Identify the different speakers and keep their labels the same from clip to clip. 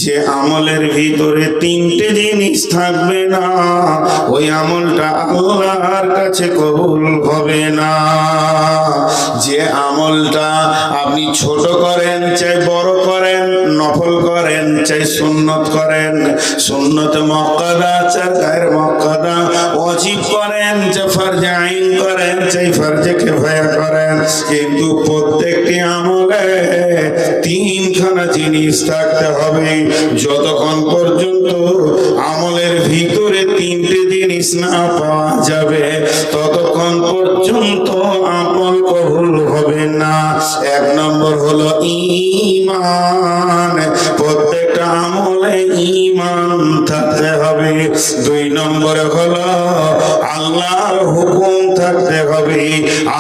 Speaker 1: যে আমলের ভিতরে তিনটে জিনিস থাকবে না, ওই আমলটা আল্লাহর কাছে কবুল হবে না। যে আমলটা আপনি ছোট করেন চাই বড় করেন, নফল করেন চাই সুন্নত করেন, সুন্নত মুআক্কাদা চাই গায়র মুআক্কাদা, ওয়াজিব করেন চাই ফরজে আইন করেন চাই ফরজে কিফায়া করেন, কিন্তু প্রত্যেকটি আমলে তিনখানা জিনিস থাকতে হবে। যতক্ষণ পর্যন্ত আমলের ভিতরে তিনটে জিনিস না পাওয়া যাবে ততক্ষণ পর্যন্ত আমল কবুল হবে না। এক নম্বর হলো ঈমান, প্রত্যেকটা আমলে ঈমান থাকতে হবে। দুই নম্বরে হলো আল্লাহর হুকুম থাকতে হবে।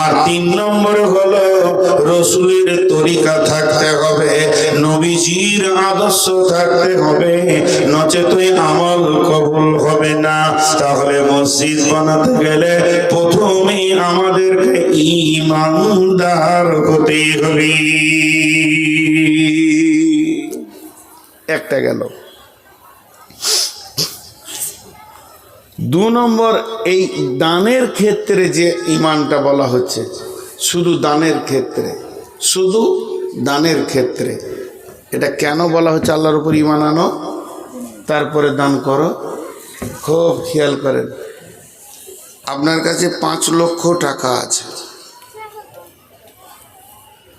Speaker 1: আর তিন নম্বরে হলো রাসূলের তরিকা থাকতে হবে, নবীজির আদর্শ থাকতে হবে, নচেত আমল কবুল হবে না। তাহলে মসজিদ বানাতে গেলে প্রথমেই আমাদেরকে ঈমানদার হতে হবে। একটা গেল। দু নম্বর, এই দানের ক্ষেত্রে যে ঈমানটা বলা হচ্ছে, শুধু দানের ক্ষেত্রে, শুধু দানের ক্ষেত্রে, এটা কেন বলা হচ্ছে? আল্লাহর উপর ঈমান আনো তারপরে দান করো। খুব খেয়াল করেন, আপনার কাছে 5 লক্ষ টাকা আছে,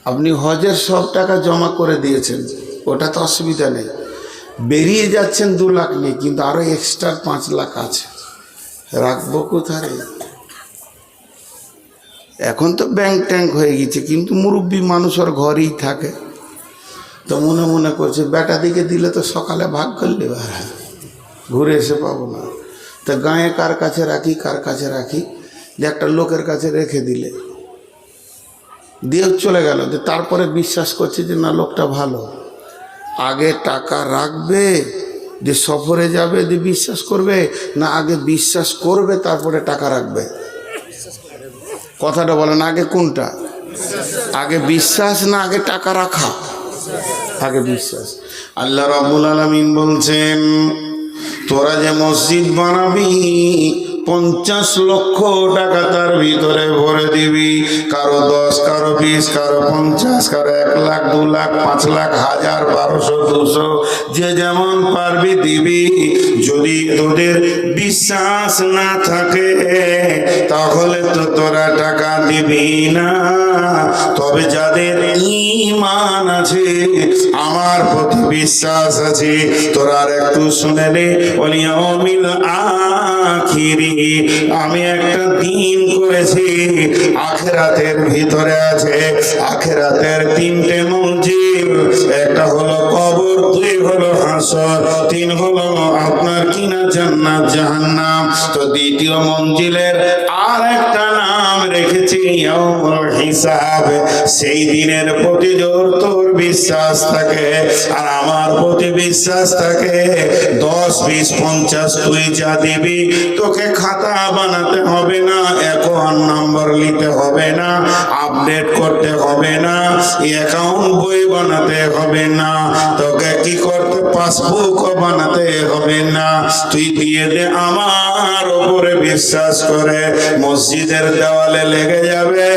Speaker 1: আপনি হজের সব টাকা জমা করে দিয়েছেন, ওটা তো অসুবিধা নেই, বেরিয়ে যাচ্ছেন 2 লাখ নিয়ে, কিন্তু আরো এক্সট্রা 5 লাখ আছে, রাখবো কোথায়? এখন তো ব্যাংক ট্যাঙ্ক হয়ে গেছে, কিন্তু মুরব্বী মানুষ ওর ঘরেই থাকে, তো মনে মনে করছে বেটা দিকে দিলে তো সকালে ভাগ করলে ঘুরে এসে পাবো না, তা গায়ে কার কাছে রাখি, কার কাছে রাখি, যে একটা লোকের কাছে রেখে দিলে দিয়ে চলে গেল, যে তারপরে বিশ্বাস করছে যে না লোকটা ভালো। আগে টাকা রাখবে যে সফরে যাবে যে বিশ্বাস করবে, না আগে বিশ্বাস করবে তারপরে টাকা রাখবে? কথাটা বলেন, আগে কোনটা? আগে বিশ্বাস না আগে টাকা রাখা? আগে বিশ্বাস। আল্লাহ রাব্বুল আলামিন বলছেন, তোরা যে মসজিদ বানাবি 50 লক্ষ টাকা তার ভিতরে ভরে দিবি, কারো 10, কারো 20, কারো 50, কারো 1 লাখ, 2 লাখ, 5 লাখ, 1000, 1200, 200, যে যেমন পারবি দিবি। যদি তোদের বিশ্বাস না থাকে তাহলে তো তোরা টাকা দিবি না। তবে যাদের ঈমান আছে, আমার প্রতি বিশ্বাস আছে, তোরা আর একটু শুনে নে, ওয়াল ইয়াউমিল আখিরি, আমি একটা দিন করেছি আখিরাতের ভিতরে আছে। আখিরাতের 3টে মঞ্জিল, একটা হলো কবর, 2 হলো হাসর, 3 হলো আপনার কিনা জান্নাত জাহান্নাম। তো দ্বিতীয় মঞ্জিলের আর একটা নাম রেখেছি ইয়াউমুল হিসাব। সেই দিনের প্রতি জোর তোর বিশ্বাস থাকে আর আমার প্রতি বিশ্বাস থাকে, 10, 20, 50 তুই যা দিবি, তোকে খাতা বানাতে হবে না, অ্যাকাউন্ট নাম্বার নিতে হবে না, আপডেট করতে হবে না, অ্যাকাউন্ট বই বানাতে হবে না, তোকে কি করতে পাসবুক বানাতে হবে না। তুই দিয়ে দে, আমার উপরে বিশ্বাস করে মসজিদের দেওয়ালে লেগে যাবে,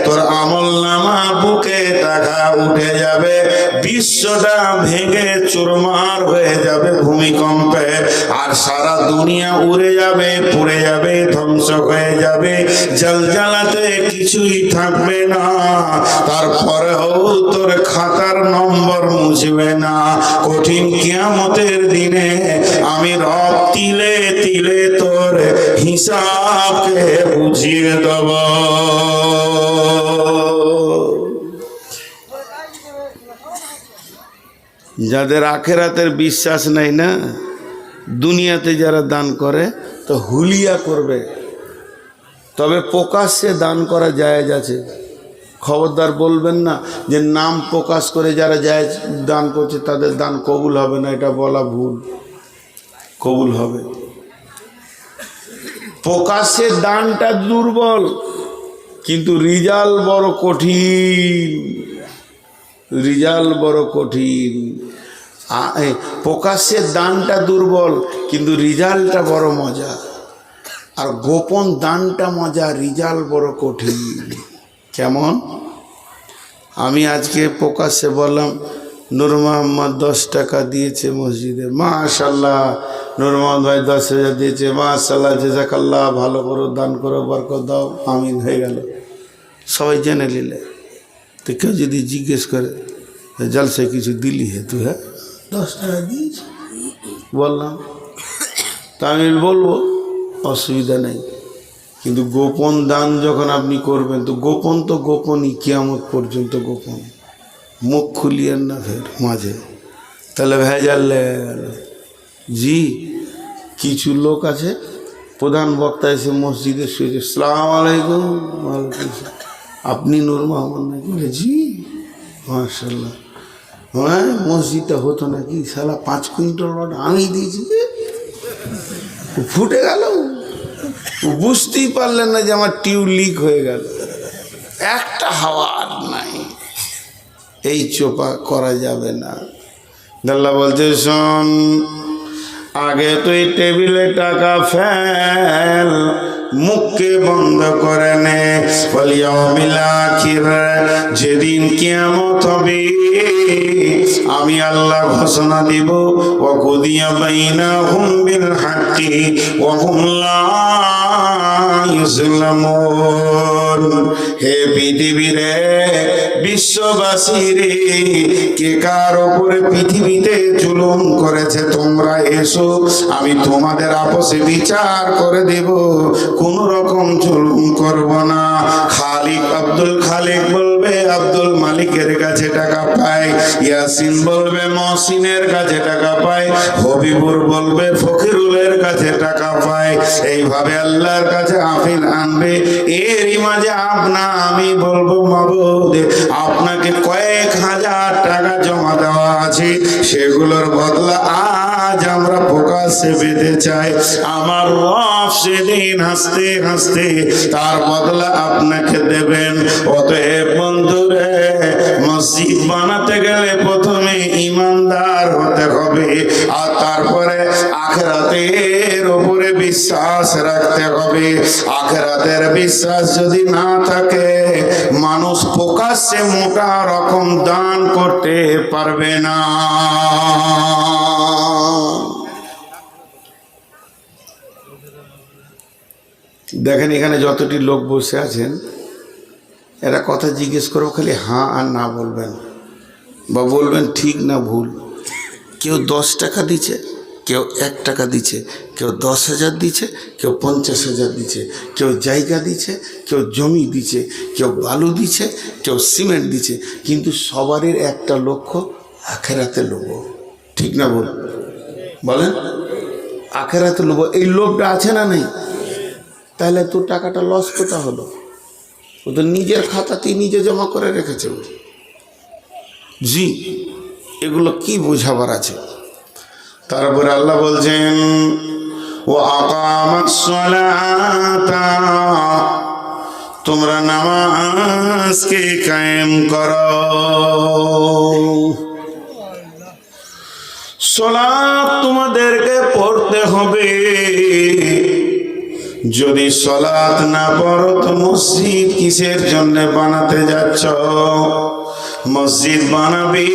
Speaker 1: তোর আমল নামা বুকে টাকা উঠে যাবে, বিশ্বটা ভেঙে চুরমার হয়ে যাবে ভূমিকম্পে, আর সারা দুনিয়া উড়ে যাবে, পুড়ে যাবে, ধ্বংস হয়ে যাবে, জলজালাতে কিছুই থাকবে না। তারপরেও তোর খাতার নম্বর মুছবে না। কঠিন কিয়ামতের দিনে আমি রব তিলে তিলে তোর হিসাবকে বুঝিয়ে দেব। যাদের আখিরাতের বিশ্বাস নেই না, দুনিয়াতে যারা দান করে তো হুলিয়া করবে, তবে প্রকাশ্যে দান করা জায়েজ আছে। খবরদার বলবেন না যে নাম প্রকাশ করে যারা জায়েজ দান করছে তাদের দান কবুল হবে না, এটা বলা ভুল। কবুল হবে। প্রকাশ্যে দানটা দুর্বল, কিন্তু রিজাল্ট বড় কঠিন, রিজাল্ট বড় কঠিন। প্রকাশ্যের দানটা দুর্বল, কিন্তু রেজাল্টটা বড় মজা। আর গোপন দানটা মজা, রেজাল্ট বড় কঠিন। কেমন? আমি আজকে প্রকাশ্যে বললাম নূর মোহাম্মদ 10 টাকা দিয়েছে মসজিদে, মাশাল্লাহ। নূর মোহাম্মদ ভাই 10,000 দিয়েছে, মাশাল্লাহ, জাযাকাল্লাহ, ভালো করো, দান করো, বরকত দাও, আমিন, হয়ে গেল। সবাই জেনে নিলে। তো কেউ যদি জিজ্ঞেস করে জলসায় কিছু দিলি হে তুই? হ্যাঁ, 10 টাকা দিয়েছি বললাম, তা আমি বলবো অসুবিধা নেই। কিন্তু গোপন দান যখন আপনি করবেন, তো গোপনই, কিয়ামত পর্যন্ত গোপন। মুখ খুলিয়েন না ফের মাঝে, তাহলে ভেজাল লেগে গেল। জি, কিছু লোক আছে, প্রধান বক্তা এসে মসজিদে শুয়েছে, আসসালামু আলাইকুম, ওয়ালাইকুম আসসালাম, আপনি নূর মোহাম্মদ নাকি? বলে জি, মাশাল্লাহ। হ্যাঁ, মসজিদটা হতো নাকি, শালা 5 কুইন্টাল রড আমি দিয়েছি। ফুটে গেল, বুঝতেই পারলেন না যে আমার টিউব লিক হয়ে গেল। একটা হাওয়া আর নাই। এই চোপা করা যাবে না। আল্লাহ বলছে, শোন, আগে তুই টেবিলে টাকা ফেল, মুখকে বন্ধ করে নে। ওয়াল আখির, যেদিন কিয়ামত হবে আমি আল্লাহ ঘোষণা দিব, ওয়া কুদিয়া বাইনাহুম বিল হাক্কি ওয়া হুম লা ইউজলামুন। হে পৃথিবীরে, বিশ্ববাসী রে, কে কার উপরে পৃথিবীতে জুলুম করেছে তোমরা এসো, আমি তোমাদের আপসে বিচার করে দেব, কোন রকম জুলুম করব না। আব্দুল খালিক বলবে আব্দুল মালিকের কাছে টাকা পায়, ইয়াসিন বলবে মহসিনের কাছে টাকা পায়, হবিবুর বলবে ফকিরুলের কাছে টাকা পায়। এইভাবে আল্লাহর কাছে আফিল আনবে। এরই মাঝে আমি বলবো, মাবুদ, আপনাকে কয়েক হাজার টাকা জমা দেওয়া আছে, সেগুলোর বদলা আজ আমরা প্রকাশ্যে পেতে চাই। আমার রব সেদিন হাসতে হাসতে তার বদলা আপনাকে দেবেন। অতএব বন্ধুরে, মসজিদ বানাতে গেলে প্রথমে ইমানদার হতে হবে, আর তারপরে আখিরাতের উপরে বিশ্বাস রাখতে হবে। আখিরাতের বিশ্বাস যদি না থাকে, মানুষ প্রকাশ্যে মোটা রকম দান করতে পারবে না। দেখেন, এখানে যতটি লোক বসে আছেন, এরা কথা জিজ্ঞেস করবো, খালি হ্যাঁ আর না বলবেন, বা বলবেন ঠিক না ভুল। কেউ 10 টাকা দিচ্ছে, কেউ 1 টাকা দিচ্ছে, কেউ 10,000 দিচ্ছে, কেউ 50,000 দিচ্ছে, কেউ জায়গা দিচ্ছে, কেউ জমি দিচ্ছে, কেউ বালু দিচ্ছে, কেউ সিমেন্ট দিচ্ছে, কিন্তু সবারই একটা লক্ষ্য, আখেরাতে লোভ। ঠিক না ভুল বলেন? আখেরাতে লোভ, এই লোভটা আছে না নেই? তাহলে তোর টাকাটা লস কোথা হলো? ও তো নিজের খাতাতেই নিজে জমা করে রেখেছে। জি, এগুলো কি বোঝাবার আছে? তারপরে আল্লাহ বলছেন, ওয়া আকামাস সালাতা, তোমরা নামাজকে কায়েম করো। সালাত তোমাদেরকে পড়তে হবে। যদি সালাত না পড়ো তো মসজিদ কিসের জন্য বানাতে যাচ্ছ? মসজিদ বানাবে,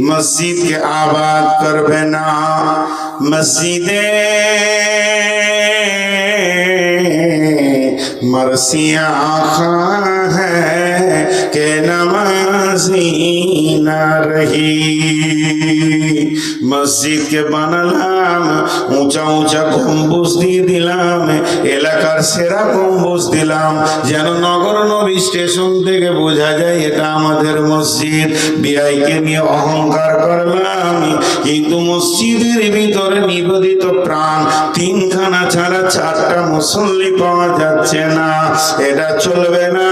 Speaker 1: মসজিদকে আবাদ করবে না। মসজিদে मरसिया खा है के नमाजी ना रही। মসজিদ কে বানালাম, উঁচা উঁচা গম্বুজ দিয়ে দিলাম, এলাকার সেরা গম্বুজ দিলাম, যেন নগর নবী স্টেশন থেকে বোঝা যায় এটা আমাদের মসজিদ। বিআইকে নিয়ে অহংকার করলাম, কিন্তু মসজিদের ভিতরে নিবেদিত প্রাণ 3খানা ছাড়া 4টা মুসল্লি পাওয়া যাচ্ছে না। এটা চলবে না।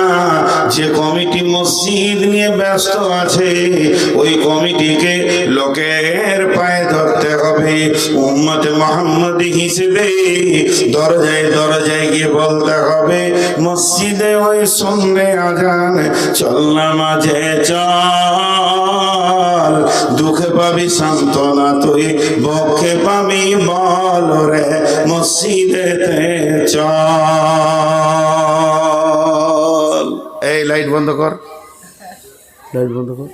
Speaker 1: যে কমিটি মসজিদ নিয়ে ব্যস্ত আছে, ওই কমিটিকে লোকের পায়ে ধরতে হবে। হবে, উম্মতে মুহাম্মদী হিসেবে দরজায় দরজায় গিয়ে বলতে হবে, মসজিদে ওই শুনবে আজান, চল নামাজে চল, দুঃখে পাবি সান্ত্বনা তুই, বক্ষে পাবি বল রে, মসজিদেতে চল। এই লাইট বন্ধ কর, লাইট বন্ধ কর।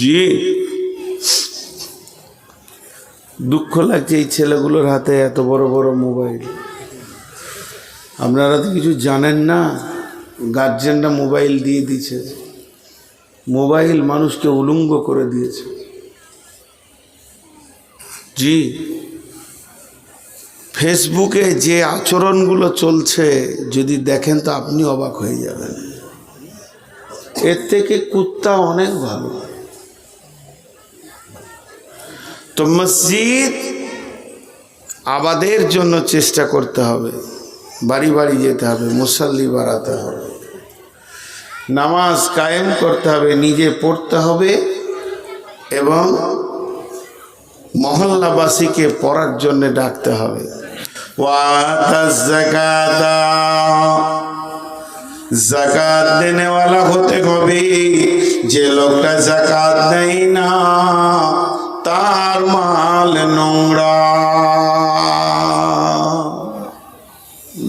Speaker 1: জি, দুঃখ লাগছে এই ছেলেগুলোর হাতে এত বড় বড় মোবাইল। আপনারা তো কিছু জানেন না, গার্জেনরা মোবাইল দিয়ে দিয়েছে, মোবাইল মানুষকে উলঙ্গ করে দিয়েছে। জি, ফেসবুকে যে আচরণগুলো চলছে যদি দেখেন তো আপনি অবাক হয়ে যাবেন। এর থেকে কুত্তা অনেক ভালো। তো মসজিদ আবাদের জন্য চেষ্টা করতে হবে, বাড়ি বাড়ি যেতে হবে, মুসাল্লি বাড়াতে হবে, নামাজ কায়েম করতে হবে, নিজে পড়তে হবে এবং মহল্লাবাসীকে পড়ার জন্য ডাকতে হবে। জাকাত দেনেওয়ালা হতে হবে। যে লোকটা জাকাত দেয় না তার মাল নোংরা।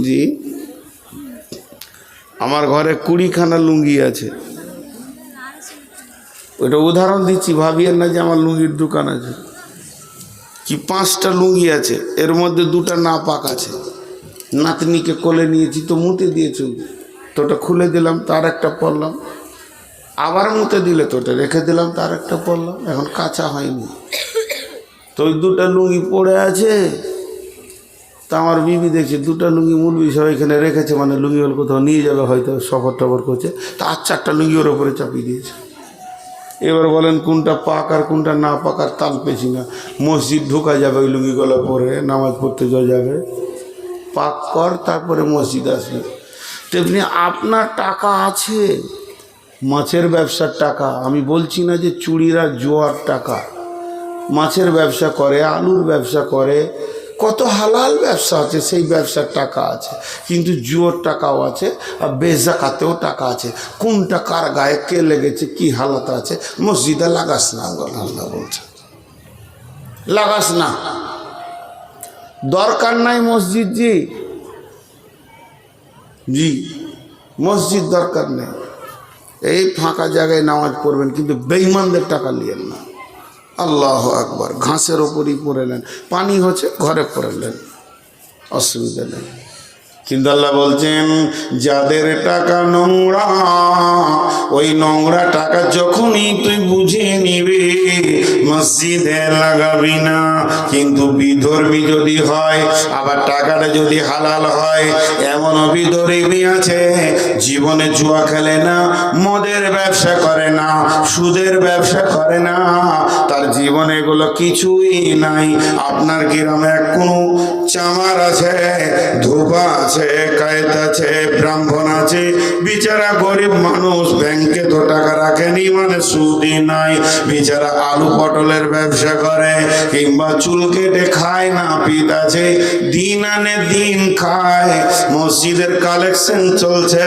Speaker 1: জি, আমার ঘরে 20খানা লুঙ্গি আছে, ওইটা উদাহরণ দিচ্ছি, ভাবিয়েন না যে আমার লুঙ্গির দোকান আছে। কি 5টা লুঙ্গি আছে, এর মধ্যে 2টা না পাক আছে। নাতনিকে কোলে নিয়েছি তো মুতে দিয়েছি, তো ওটা খুলে দিলাম, তার একটা পরলাম, আবার মুতে দিলে তো ওটা রেখে দিলাম, তার একটা পরলাম, এখন কাঁচা হয়নি। তো ওই 2টা লুঙ্গি পড়ে আছে। তা আমার বিবি দেখছে 2টা লুঙ্গি মুলবি সব এখানে রেখেছে, মানে লুঙ্গি হল কোথাও নিয়ে যাবে হয়তো, সফর টফর করছে, তা 4টা লুঙ্গি ওর ওপরে চাপিয়ে দিয়েছে। এবার বলেন কোনটা পাক আর কোনটা না পাক আর তাল পেছি না। মসজিদ ঢোকা যাবে ওই লুঙ্গিগুলো পরে, নামাজ পড়তে যাওয়া যাবে, পাক কর তারপরে মসজিদ আসবে। তেমনি আপনার টাকা আছে, মাছের ব্যবসার টাকা, আমি বলছি না যে চুরিরা জোয়ার টাকা, মাছের ব্যবসা করে, আলুর ব্যবসা করে, কত হালাল ব্যবসা আছে, সেই ব্যবসার টাকা আছে, কিন্তু জুয়োর টাকাও আছে, আর বেজাকাতেও টাকা আছে। কোনটা কার গায়ে কে লেগেছে, কি হালাত আছে, মসজিদে লাগাস না, আল্লাহ বলছে লাগাস না, দরকার নাই মসজিদ। জি জি, মসজিদ দরকার নেই, এই ফাঁকা জায়গায় নামাজ পড়বেন, কিন্তু বেঈমানদের টাকা নিয়েন না। আল্লাহ আকবার, ঘাসের ওপরই পড়েলেন, পানি হচ্ছে ঘরে পড়েলেন, অসুবিধা নেই। কিন্তু আল্লাহ বলছেন যাদের টাকা নোংরা, ওই নোংরা টাকা যখনই তুই বুঝে নিবি মসজিদে লাগাবি না। কিন্তু বিধর্মী যদি হয়, আবার টাকাটা যদি হালাল হয়, এমন বিধর্মী আছে জীবনে জুয়া খেলে না, মদের ব্যবসা করে না, সুদের ব্যবসা করে না, তার জীবনে এগুলো কিছুই নাই। আপনার গ্রামে কোনো চামার আছে, ধোপা আছে, কায়েত আছে, ব্রাহ্মণ আছে, বিচারা গরিব মানুষ, ব্যাংকে তো টাকা রাখেনি, মানে সুদি নাই, বিচারা আলু পটলের ব্যবসা করে, কিংবা চুল কেটে খায়, না পিত আছে, দিন আনে দিন খায়। মসজিদের কালেকশন চলছে,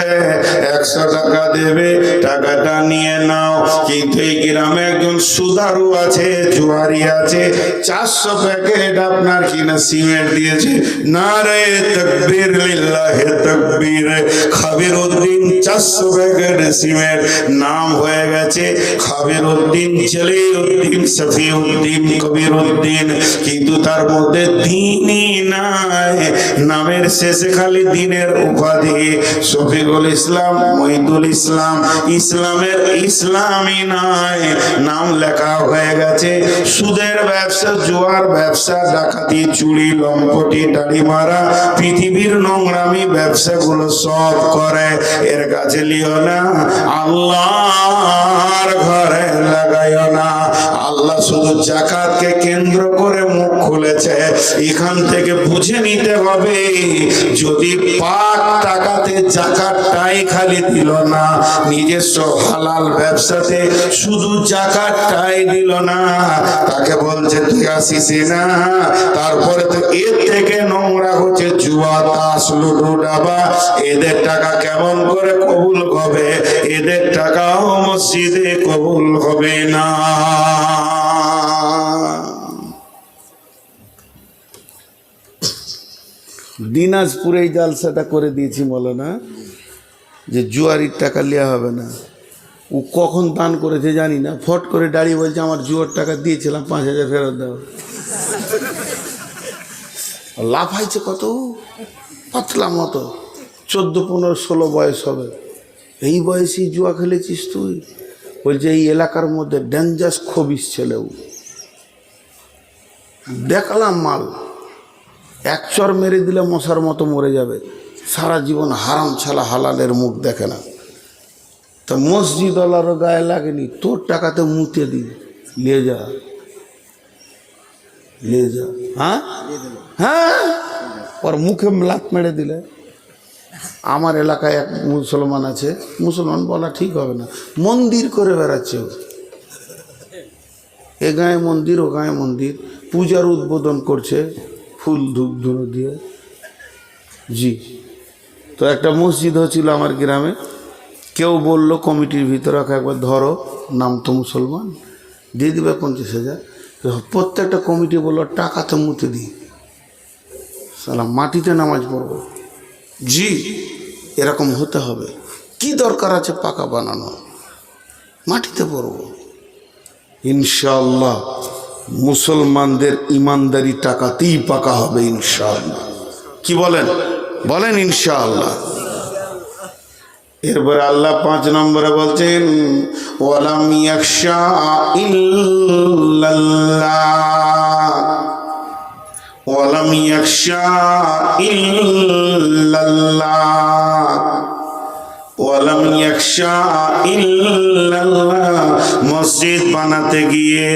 Speaker 1: 100 টাকা দেবে, টাকাটা নিয়ে নাও। কিন্তু এই গ্রামে একজন সুদারু আছে, জুয়ারি আছে, 400 প্যাকেট আপনার কিনা সিমেন্ট দিয়েছে, নারে তাকবীর লিল্লাহি তাকবীর, খাবির উদ্দিন 400 প্যাকেট সিমেন্ট, নাম হয়ে গেছে খাবির উদ্দিন, জলিউদ্দিন, সফিউদ্দিন, কবির উদ্দিন, কিন্তু তার মধ্যে দিনই নাই। নামের শেষে খালি দিনের উপাধি, শফিকুল ইসলাম, মহিদুল ইসলাম, ইসলামের ইসলামই নাই, নাম লেখা হয়ে গেছে সুদের ব্যবসা, জুয়ার ব্যবসা, ডাকাতি, চুরি, লম্পটি, টাড়ি মারা, পৃথিবীর নোংরামি ব্যবসাগুলো সব করে। এর কাছে লিও না, আল্লাহর ঘরে লাগাইও না। আল্লাহ শুধু জাকাতকে কেন্দ্র করে মুখ বলেছে এখান থেকে বুঝে নিতে হবে, যদি পাক টাকাতে জাকাতটাই খালি দিল না, নিজস্ব হালাল ব্যবসাতে শুধু জাকাতটাই দিল না, তাকে বলছে তুই আসিস না। তারপরে তো এর থেকে নোংরা হচ্ছে জুয়া, তাস, লুডো, ডাবা। এদের টাকা কেমন করে কবুল হবে? এদের টাকাও মসজিদে কবুল হবে না। দিনাজপুরে এই জালসাটা করে দিয়েছি বলো না, যে জুয়ারির টাকা নেওয়া হবে না। ও কখন দান করেছে জানি না, ফট করে দাঁড়িয়ে বলছে আমার জুয়ার টাকা দিয়েছিলাম 5,000 ফেরত দাও। লাফাইছে কত, পাতলা মতো, 14, 15, 16 বয়স হবে। এই বয়সেই জুয়া খেলেছিস তুই? বলছে এই এলাকার মধ্যে ডেঞ্জাস খবিস ছেলেও দেখলাম, মাল এক চর মেরে দিলে মশার মতো মরে যাবে, সারা জীবন হারাম ছাড়া হালালের মুখ দেখে না। তা মসজিদ ওয়ালারও গায়ে লাগেনি, তোর টাকাতে মুতে দি, নিয়ে যা, নিয়ে যা। হ্যাঁ হ্যাঁ, ওর মুখে লাত মেরে দিলে। আমার এলাকায় এক মুসলমান আছে, মুসলমান বলা ঠিক হবে না, মন্দির করে বেড়াচ্ছে। এ গায়ে মন্দির, ও গায়ে মন্দির, পূজার উদ্বোধন করছে ফুল ধূপ ধুনো দিয়ে। জি, তো একটা মসজিদ হচ্ছিল আমার গ্রামে, কেউ বলল কমিটির ভিতরে একবার ধরো, নাম তো মুসলমান, দিয়ে দিবে 50,000। প্রত্যেকটা কমিটি বললো টাকা তো মুতে দিই, সালাম মাটিতে নামাজ পড়ব। জি, এরকম হতে হবে। কি দরকার আছে পাকা বানানো? মাটিতে পড়ব। ইনশাআল্লাহ মুসলমানদের ইমানদারি টাকাতেই পাকা হবে ইনশাআল্লাহ। কি বলেন? বলেন ইনশাআল্লাহ। এরপরে আল্লাহ 5 নম্বরে বলছেন ওয়ালাম ইয়াখশা ইল্লাল্লাহ, ওয়ালাম ইয়াখশা ইল্লাল্লাহ, ওয়ালাম ইয়াখশা ইল্লাল্লাহ। মসজিদ বানাতে গিয়ে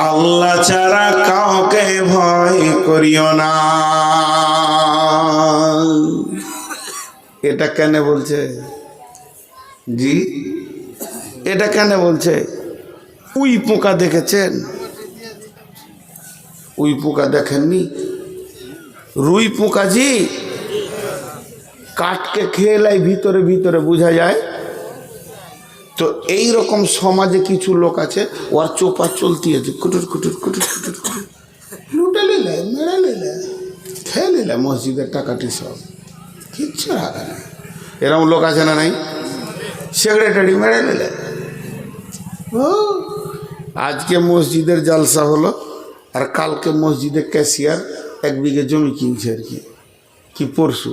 Speaker 1: আল্লাহ ছাড়া কাউকে ভয় করিও না। এটা কেন বলছে? জি, এটা কেন বলছে? উই পোকা দেখেছেন? উই পোকা দেখেননি? রুই পোকা জি, কাঠকে খেয়েলাই ভিতরে ভিতরে বোঝা যায়। তো এই রকম সমাজে কিছু লোক আছে, ওর চোপা চলতি আছে, কুটুর কুটুর কুটুর কুটুর কুটুর, লুটে নিলে, মেরে নিলে, খেয়ে নিলে মসজিদের টাকাটি সব, কিচ্ছু রাখে না। এরকম লোক আছে না নাই? সেক্রেটারি মেরে নিলে। ও আজকে মসজিদের জালসা হলো, আর কালকে মসজিদের ক্যাশিয়ার 1 বিঘে জমি কিনছে আর কি পরশু।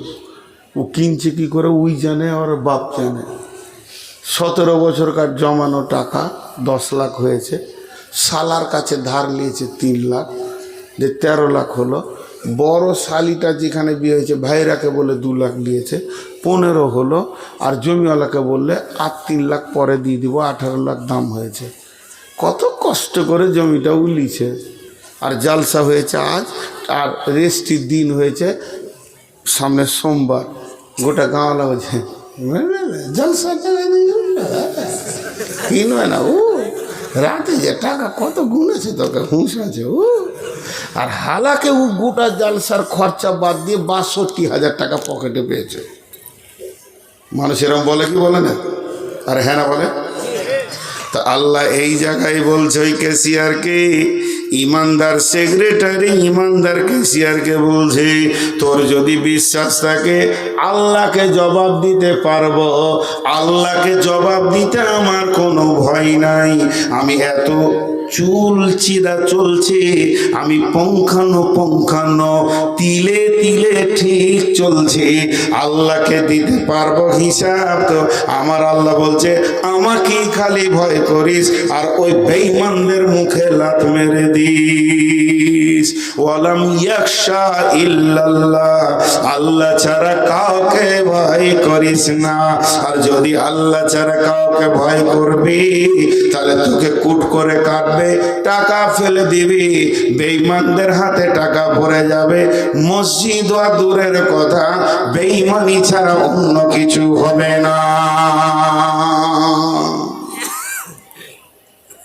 Speaker 1: ও কিনছে কি করে ওই জানে, আর বাপ জানে। 17 বছরকার জমানো টাকা 10 লাখ হয়েছে, শালার কাছে ধার নিয়েছে 3 লাখ, যে 13 লাখ হলো। বড় শালিটা যেখানে বিয়ে হয়েছে ভাইরাকে বলে 2 লাখ দিয়েছে, 15 হলো। আর জমিওয়ালাকে বললে আর 3 লাখ পরে দিয়ে দিব, 18 লাখ দাম হয়েছে। কত কষ্ট করে জমিটা উলিছে। আর জালসা হয়েছে আজ, আর রেস্টির দিন হয়েছে সামনে সোমবার। গোটা গাঁওয়ালা বলছে জলসা কিনবে না। ও রাতে যে টাকা কত গুনেছে, তোকে হুঁশ আছে। ও আর হালাকে ও গোটা জালসার খরচা বাদ দিয়ে 62,000 টাকা পকেটে পেয়েছে। মানুষ এরকম বলে কি বলে না? আর হ্যাঁ না বলে? তা আল্লাহ এই জায়গায় বলছে ওই ক্যাশিয়ারকে, ইমানদার সেক্রেটারি ইমানদার ক্যাশিয়ারকে বলছে তোর যদি বিশ্বাস থাকে আল্লাহকে জবাব দিতে পারবো, আল্লাহকে জবাব দিতে আমার কোনো ভয় নাই। আমি এত চুল চিরা চলছে, আমি পঙ্খানো তিলে তিলে ঠিক চলছে, আল্লাহকে দিতে পারবো হিসাব। তো আমার আল্লাহ বলছে আমাকেই খালি ভয় করিস, আর ওই বেঈমানদের মুখে লাত মেরে দিস। ওয়ালাম ইয়াখশা ইল্লাল্লাহ, আল্লাহ ছাড়া কাউকে ভয় করিস না। আর যদি আল্লাহ ছাড়া কাউকে ভয় করবি তাহলে তোকে কুট করে কাটবে রাখবে, টাকা ফেলে দিবি, বেঈমানদের হাতে টাকা পড়ে যাবে। মসজিদ আর দূরের কথা, বেঈমানি ছাড়া অন্য কিছু হবে না।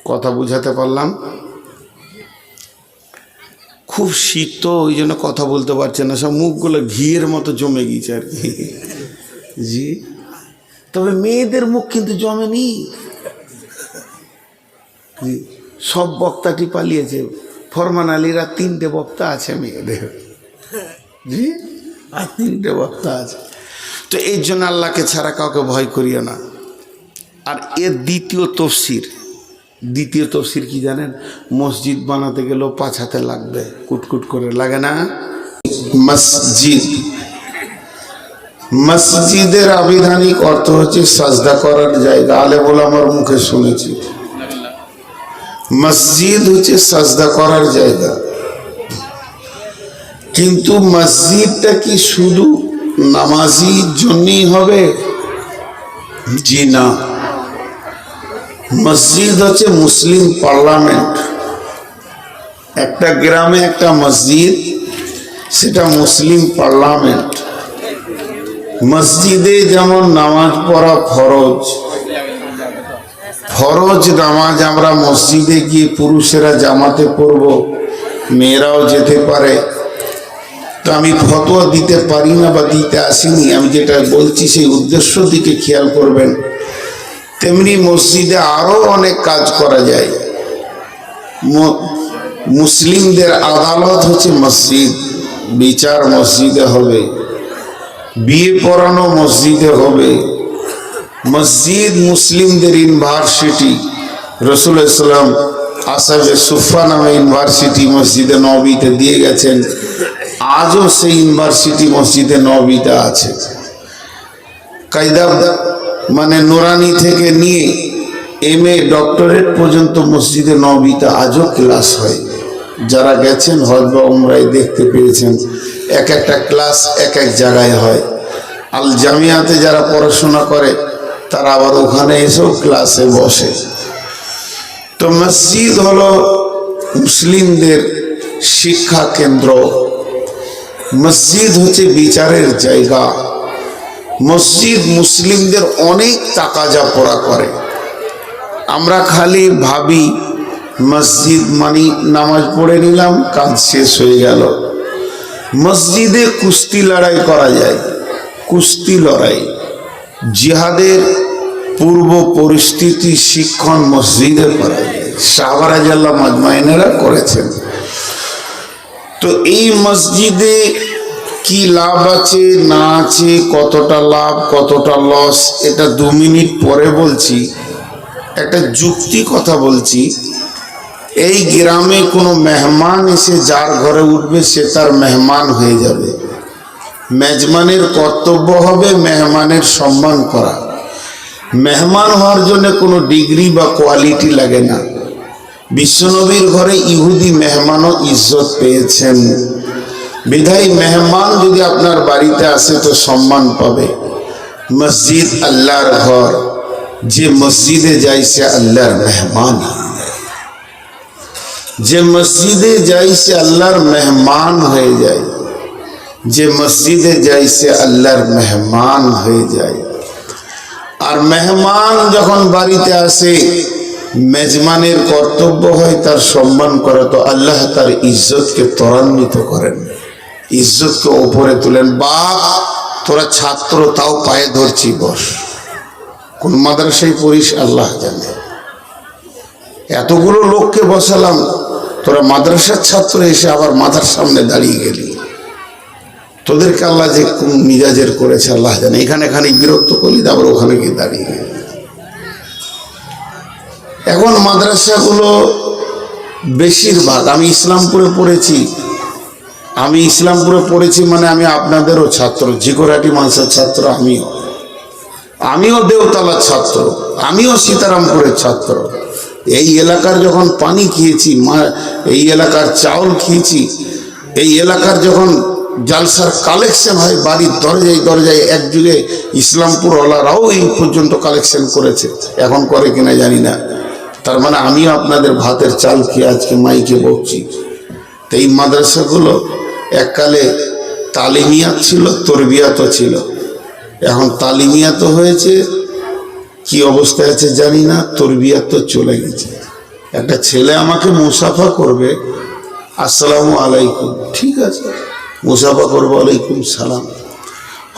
Speaker 1: কথা বুঝাতে পারলাম? খুব শীত তো, ওই জন্য কথা বলতে পারছে না, সব মুখগুলো ঘিয়ের মতো জমে গিয়েছে আর কি। জি, তবে মেয়েদের মুখ কিন্তু জমেনি। সব বক্তাটি পালিয়েছে, ফরমান আলীরা 3টে বক্তা আছে মেয়েদের। জি, আর 3টে বক্তা আছে। তো এই জন্য আল্লাহকে ছাড়া কাউকে ভয় করিও না। আর এর দ্বিতীয় তফসির কি জানেন? মসজিদ বানাতে গেলেও 5 হাতে লাগবে, কুটকুট করে লাগে না? মসজিদের আবিধানিক অর্থ হচ্ছে সাজদা করার জায়গা। আলেম ওলামার মুখে শুনেছি, মসজিদ হচ্ছে সাজদা করার জায়গা। কিন্তু মসজিদটা কি শুধু নামাজির জন্যই হবে? জি না, মসজিদ হচ্ছে মুসলিম পার্লামেন্ট। একটা গ্রামে একটা মসজিদ, সেটা মুসলিম পার্লামেন্ট। মসজিদে যেমন নামাজ পড়া ফরজ নামাজ আমরা মসজিদে গিয়ে পুরুষেরা জামাতে পড়ব, মেয়েরাও যেতে পারে। তো আমি ফতোয়া দিতে পারি না বা দিতে আসিনি, আমি যেটা বলছি সেই উদ্দেশ্য দিকে খেয়াল করবেন। তেমনি মসজিদে আরো অনেক কাজ করা যায়। মুসলিমদের আদালত হচ্ছে মসজিদ, বিচার মসজিদে হবে, বিয়ে পড়ানো মসজিদে হবে। মসজিদ মুসলিমদের ইউনিভার্সিটি। রাসূলুল্লাহ সাল্লাল্লাহু আলাইহি ওয়াসাল্লাম আসহাবে সুফা নামে ইউনিভার্সিটি মসজিদে নববীতে দিয়ে গেছেন। আজও সেই ইউনিভার্সিটি মসজিদে নববীতে আছে। কায়দা মানে নুরানি থেকে নিয়ে MA ডক্টরেট পর্যন্ত মসজিদে নববীতে আজও ক্লাস হয়। যারা গেছেন হজ বা উমরায় দেখতে পেয়েছেন, এক একটা ক্লাস এক এক জায়গায় হয়। আল জামিয়াতে যারা পড়াশোনা করে তারা আবার ওখানে এসেও ক্লাসে বসে। তো মসজিদ হলো মুসলিমদের শিক্ষা কেন্দ্র, মসজিদ হচ্ছে বিচারের জায়গা। মসজিদ মুসলিমদের অনেক তাকাজা পড়া করে। আমরা খালি ভাবি মসজিদ মানে নামাজ পড়ে নিলাম, কাজ শেষ হয়ে গেল। মসজিদে কুস্তি লড়াই করা যায়, কুস্তি লড়াই, জিহাদের পূর্ব পরিস্থিতি শিক্ষণ মসজিদে করা যায়। সাহাবা রাদিয়াল্লাহু মাজমাইনেরা করেছেন। তো এই মসজিদে কি লাভ আছে না আছে, কতটা লাভ কতটা লস, এটা 2 মিনিট পরে বলছি। একটা যুক্তি কথা বলছি। এই গ্রামে কোনো মেহমান এসে যার ঘরে উঠবে সে তার মেহমান হয়ে যাবে। মেজবানের কর্তব্য হবে মেহমানের সম্মান করা। মেহমান হওয়ার জন্য কোনো ডিগ্রি বা কোয়ালিটি লাগে না। বিশ্বনবীর ঘরে ইহুদি মেহমানও ইজ্জত পেয়েছেন। বিধায় মেহমান যদি আপনার বাড়িতে আসে তো সম্মান পাবে। মসজিদ আল্লাহর ঘর, যে মসজিদে যায় সে আল্লাহর মেহমান। যে মসজিদে যায় সে আল্লাহর মেহমান হয়ে যায়। যে মসজিদে যায় সে আল্লাহর মেহমান হয়ে যায়। আর মেহমান যখন বাড়িতে আসে, মেজবানের কর্তব্য হয় তার সম্মান করা। তো আল্লাহ তার ইজ্জতকে ত্বরান্বিত করেন, ইজ্জতকে ওপরে তুলেন। বাপ তোরা ছাত্র, তাও পায়ে ধরছি, বস। কোন মাদ্রাসায় পড়িস আল্লাহ জানে। এতগুলো লোককে বসালাম, তোরা মাদ্রাসার ছাত্র এসে আবার মাথার সামনে দাঁড়িয়ে গেলি। তোদেরকে আল্লাহ যে কোন মিজাজের করেছে আল্লাহ জানে। এখানে খানিক বিরক্ত করলি, আবার ওখানে গিয়ে দাঁড়িয়ে গেলি। এখন মাদ্রাসাগুলো বেশিরভাগ, আমি ইসলামপুরে পড়েছি, মানে আমি আপনাদেরও ছাত্র, জিগোরাটি মানুষের ছাত্র। আমিও দেওতলার ছাত্র, আমিও সীতারামপুরের ছাত্র। এই এলাকার যখন পানি খেয়েছি, এই এলাকার চাউল খেয়েছি, এই এলাকার যখন জালসার কালেকশন হয় বাড়ির দরজায় দরজায়, এক যুগে ইসলামপুর ওয়ালারাও এই পর্যন্ত কালেকশন করেছে, এখন করে কিনা জানি না। তার মানে আমিও আপনাদের ভাতের চাল খেয়ে আজকে মাইকে বকছি। তো এই মাদ্রাসাগুলো এককালে তালিমিয়াত ছিল, তরবিয়াতও ছিল। এখন তালিমিয়াত হয়েছে, কি অবস্থায় আছে জানি না, তরবিয়াত তো চলে গেছে। একটা ছেলে আমাকে মুসাফা করবে, আসসালামু আলাইকুম, ঠিক আছে, মুসাফা করবো, আলাইকুম সালাম।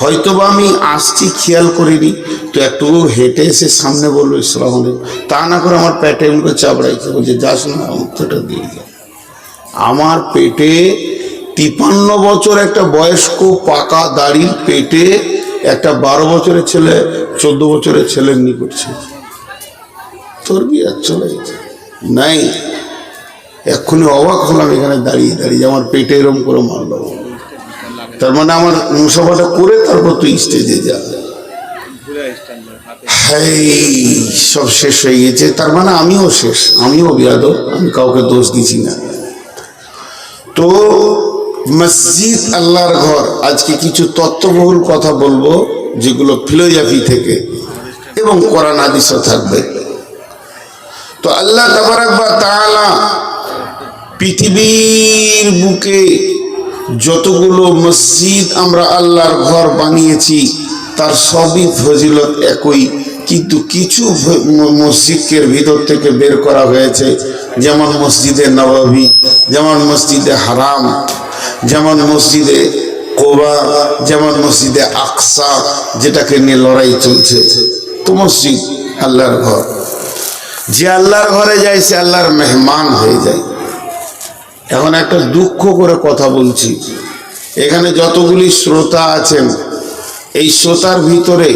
Speaker 1: হয়তোবা আমি আসছি খেয়াল করিনি, তো একটু হেঁটে এসে সামনে বললো ইসলাম আলাইকুম, তা না করে আমার পেটে এমনি চাপড়াইছে, বলছে যাস না, উত্তরটা দিয়ে যা। আমার পেটে 53 বছর একটা বয়স্ক পাকা দাড়ির পেটে একটা 12 বছরের ছেলে 14 বছরের ছেলের নিকট ছিল। তোর বিয়ে চলে গেছে নাই। এক্ষুনি অবাক হলাম এখানে দাঁড়িয়ে দাঁড়িয়ে, আমার পেটে এরম করে মারলো। তার মানে আমার মুসাফাটা করে তারপর তুই স্টেজে যা। সব শেষ হয়ে গেছে, তার মানে আমিও শেষ, আমিও বিয়াদব, আমি কাউকে দোষ দিচ্ছি না। তো মসজিদ আল্লাহর ঘর, আজকে কিছু তত্ত্ববহুল কথা বলবো যেগুলো ফিলোসফি থেকে এবং কোরআন হাদিসও থাকবে। তো আল্লাহ তাবারাক ওয়া তাআলা পৃথিবীর বুকে যতগুলো মসজিদ আমরা আল্লাহর ঘর বানিয়েছি তার সবই ফজিলত একই, কিন্তু কিছু মসজিদের ভিতর থেকে বের করা হয়েছে, যেমন মসজিদে নববী, যেমন মসজিদে হারাম, যেমন মসজিদে কোবা, যেমন মসজিদে আকসা, যেটাকে নিয়ে লড়াই চলছে। তো মসজিদ আল্লাহর ঘর, যে আল্লাহর ঘরে যায় সে আল্লাহর মেহমান হয়ে যায়। এখন একটা দুঃখ করে কথা বলছি, এখানে যতগুলি শ্রোতা আছেন, এই শ্রোতার ভিতরে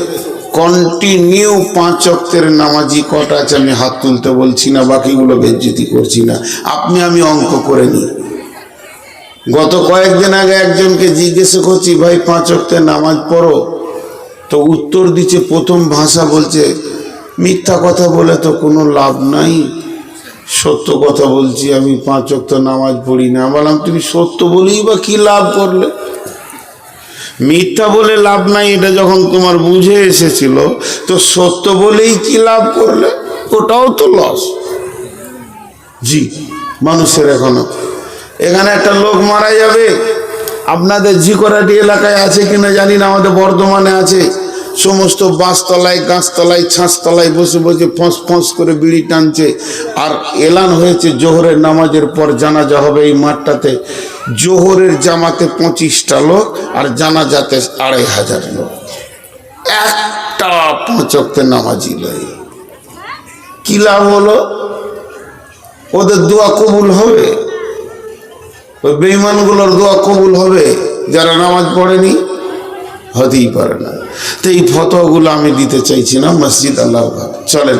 Speaker 1: কন্টিনিউ 5 ওয়াক্তের নামাজি কটা আছে আমি হাত তুলতে বলছি না, বাকিগুলো বেজ্জতি করছি না, আপনি আমি অঙ্ক করে নিই। গত কয়েকদিন আগে একজনকে জিজ্ঞেস করছি, ভাই 5 ওয়াক্তের নামাজ পড়ো, তো উত্তর দিচ্ছে, প্রথম ভাষা বলছে, মিথ্যা কথা বলে তো কোনো লাভ নাই, সত্য কথা বলছি, আমি 5 ওয়াক্ত নামাজ পড়ি না। বললাম তুমি সত্য বলেই বা কি লাভ করলে? মিথ্যা বলে লাভ নাই, এটা যখন তোমার বুঝে এসেছিল, তো সত্য বলেই কি লাভ করলে? ওটাও তো লস। জি, মানুষের এখানে একটা লোক মারা যাবে, আপনাদের ঝিকরাটি এলাকায় আছে কিনা জানি না, আমাদের বর্ধমানে আছে, সমস্ত বাঁশতলায়, গাছতলায়, ছাঁচতলায় বসে বসে ফস ফস করে বিড়ি টানছে। আর এলান হয়েছে জোহরের নামাজের পর জানাজা হবে এই মাঠটাতে। জোহরের জামাতে 25টা লোক আর জানাজাতে 2500 লোক, একটা 5 ওয়াক্তের নামাজি লয়। কি লাভ হলো? ওদের দোয়া কবুল হবে? ওই বেঈমানগুলোর দোয়া কবুল হবে যারা নামাজ পড়েনি? হতেই পারে না। তো এই ফতোয়াগুলো আমি দিতে চাইছি না। মসজিদ আল্লাহর ঘর, চলে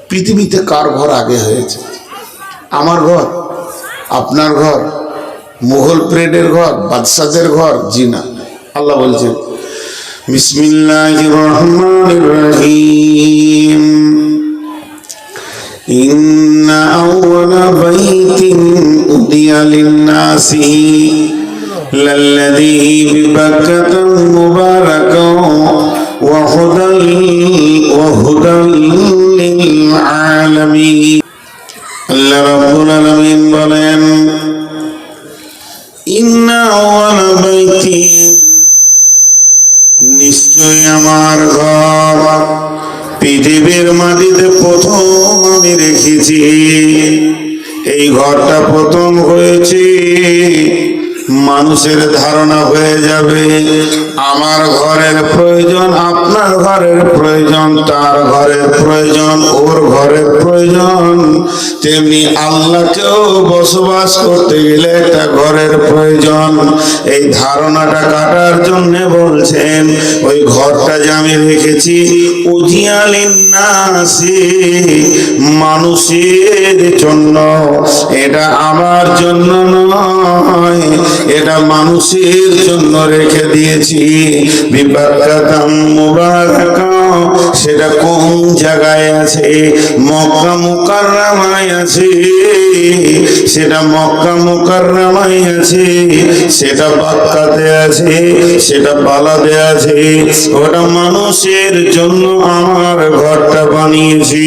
Speaker 1: পৃথিবীতে কার ঘর আগে হয়েছে? আমার ঘর, আপনার ঘর, মুঘল প্রেডের ঘর, বাদশাদের ঘর? জি না। আল্লাহ বলছেন বিসমিল্লাহির রহমানির রহিম, ইন্না আউওয়ালা বাইতিন উদিয়া লিন-নাসি লাল্লাযী বিবাক্কাতা মুবারাকান ওয়া হুদাল লিল-আলামিন। আল্লাহ রাব্বুল আলামিন বলেন, ইন্না আউওয়ালা বাইতিন, নিশ্চয় আমার ঘর পৃথিবীর মাটিতে প্রথম আমি রেখেছি। এই ঘরটা প্রথম হয়েছে, মানুষের ধারণা হয়ে যাবে আমার ঘরের প্রয়োজন, আপনার ঘরের প্রয়োজন, তার ঘরের প্রয়োজন, ওর ঘরের প্রয়োজন। তেমনি আল্লাহকেও বসবাস করতে গেলে একটা ঘরের প্রয়োজন। এই ধারণাটা কাটার জন্য বলছেন ওই ঘরটা যে আমি রেখেছি উজিয়ালিন নাসি, মানুষের জন্য, এটা আমার জন্য নয়, এটা মানুষের জন্য রেখে দিয়েছি। বিবাক্কাতাম মুবারাকা, সেটা কোন জায়গায় আছে? মক্কা মুকাররমায় আছে। সেটা মক্কা মুকাররমায় আছে, সেটা বাক্কাতে আছে, সেটা বালাদে আছে। ওটা মানুষের জন্য আমার ঘরটা বানিয়েছি।